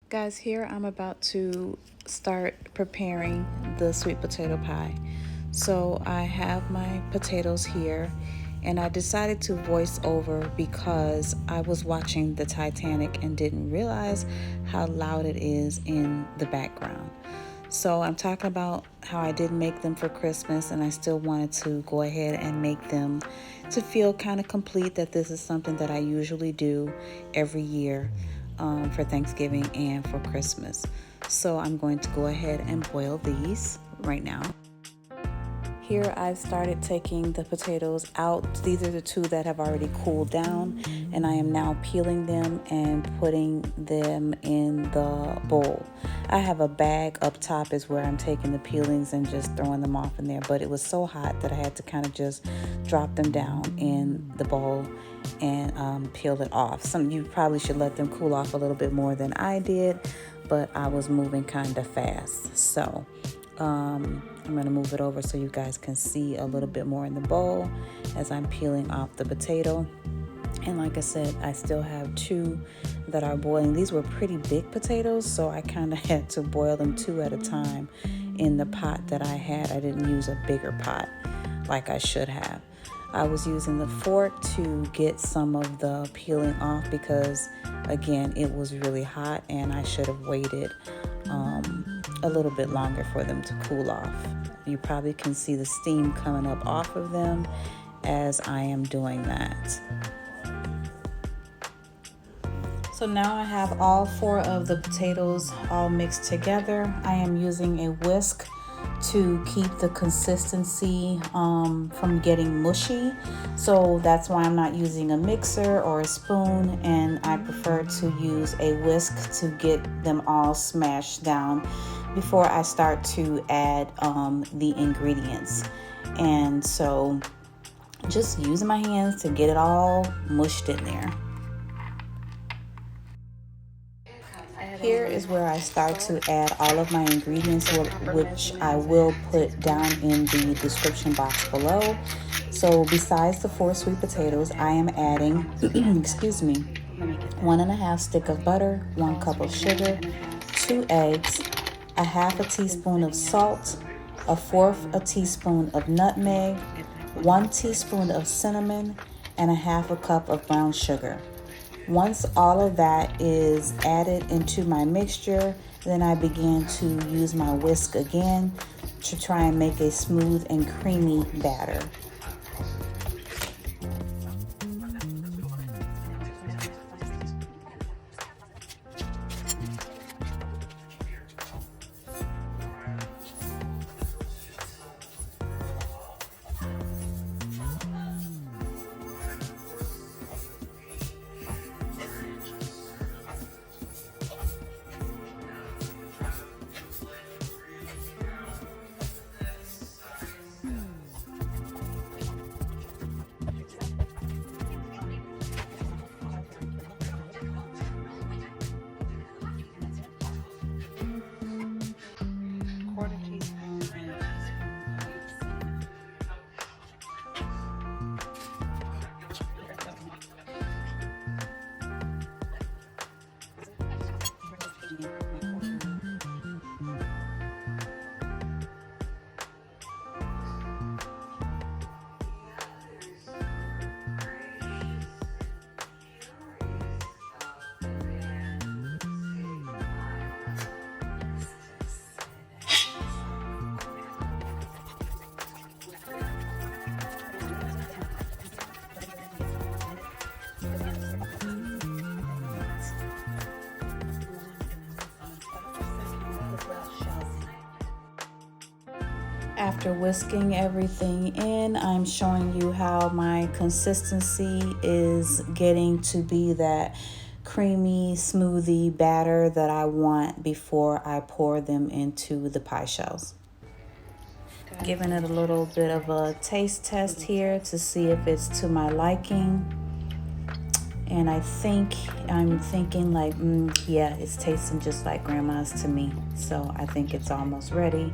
Guys, here I'm about to start preparing the sweet potato pie. So I have my potatoes here, and I decided to voice over because I was watching the Titanic and didn't realize how loud it is in the background. So I'm talking about how I didn't make them for Christmas, and I still wanted to go ahead and make them to feel kind of complete, that this is something that I usually do every year for Thanksgiving and for Christmas. So I'm going to go ahead and boil these right now. Here I've started taking the potatoes out. These are the two that have already cooled down, and I am now peeling them and putting them in the bowl. I have a bag up top is where I'm taking the peelings and just throwing them off in there, but it was so hot that I had to kind of just drop them down in the bowl and peel it off. You probably should let them cool off a little bit more than I did, but I was moving kind of fast. So I'm going to move it over so you guys can see a little bit more in the bowl as I'm peeling off the potato. And like I said, I still have two that are boiling. These were pretty big potatoes, so I kind of had to boil them two at a time in the pot that I had. I didn't use a bigger pot like I should have. I was using the fork to get some of the peeling off because, again, it was really hot and I should have waited a little bit longer for them to cool off. You probably can see the steam coming up off of them as I am doing that. So now I have all four of the potatoes all mixed together. I am using a whisk to keep the consistency from getting mushy. So that's why I'm not using a mixer or a spoon, and I prefer to use a whisk to get them all smashed down before I start to add the ingredients. And so just using my hands to get it all mushed in there. Here is where I start to add all of my ingredients, which I will put down in the description box below. So besides the 4 sweet potatoes, I am adding, excuse me, 1.5 stick of butter, 1 cup of sugar, 2 eggs, a half a teaspoon of salt, 1/4 a teaspoon of nutmeg, 1 teaspoon of cinnamon, and 1/2 cup of brown sugar. Once all of that is added into my mixture, then I begin to use my whisk again to try and make a smooth and creamy batter. After whisking everything in, I'm showing you how my consistency is getting to be that creamy smoothie batter that I want before I pour them into the pie shells. Giving it a little bit of a taste test here to see if it's to my liking. And I'm thinking like, yeah, it's tasting just like grandma's to me. So I think it's almost ready.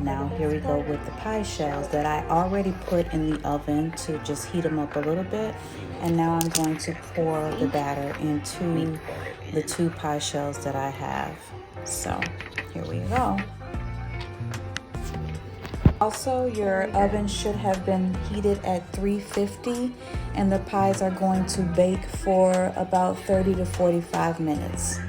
now here we go with the pie shells that I already put in the oven to just heat them up a little bit. And now I'm going to pour the batter into the 2 pie shells that I have. So here we go. Also, your oven should have been heated at 350, and the pies are going to bake for about 30 to 45 minutes.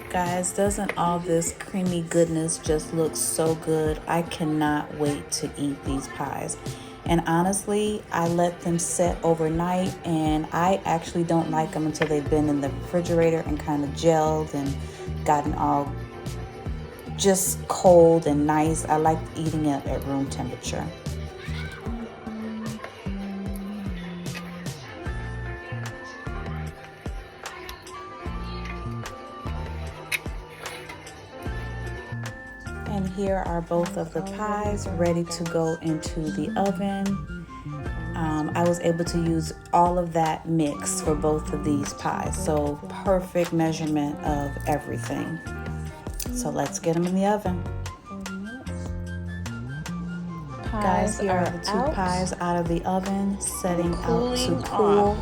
Guys, doesn't all this creamy goodness just look so good? I cannot wait to eat these pies. And honestly, I let them set overnight, and I actually don't like them until they've been in the refrigerator and kind of gelled and gotten all just cold and nice. I like eating it at room temperature. And here are both of the pies ready to go into the oven. I was able to use all of that mix for both of these pies. So perfect measurement of everything. So let's get them in the oven. Guys, here are the 2 pies out of the oven, setting out to cool.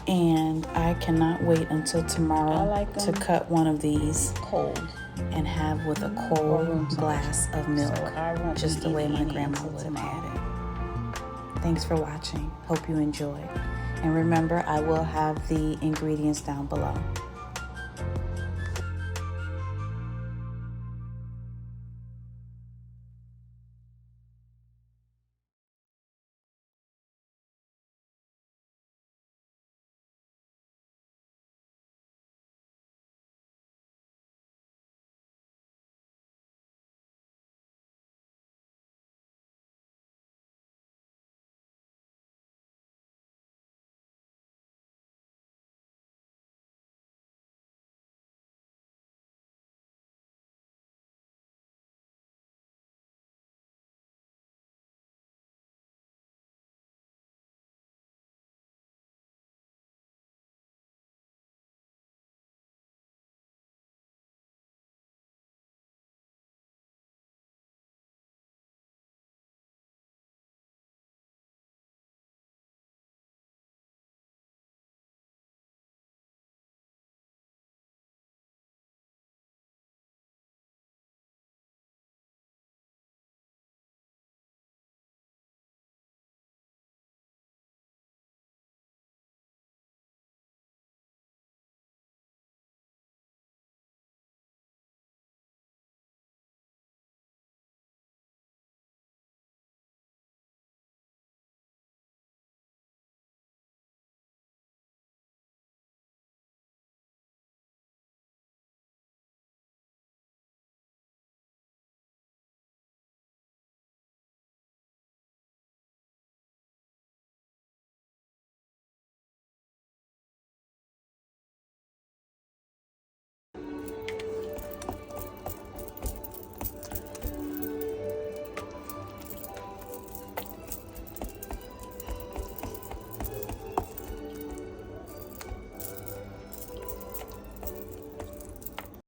And I cannot wait until tomorrow to cut one of these cold and have with a cold glass of milk, just the way my grandma would have had it. Thanks for watching. Hope you enjoyed. And remember, I will have the ingredients down below.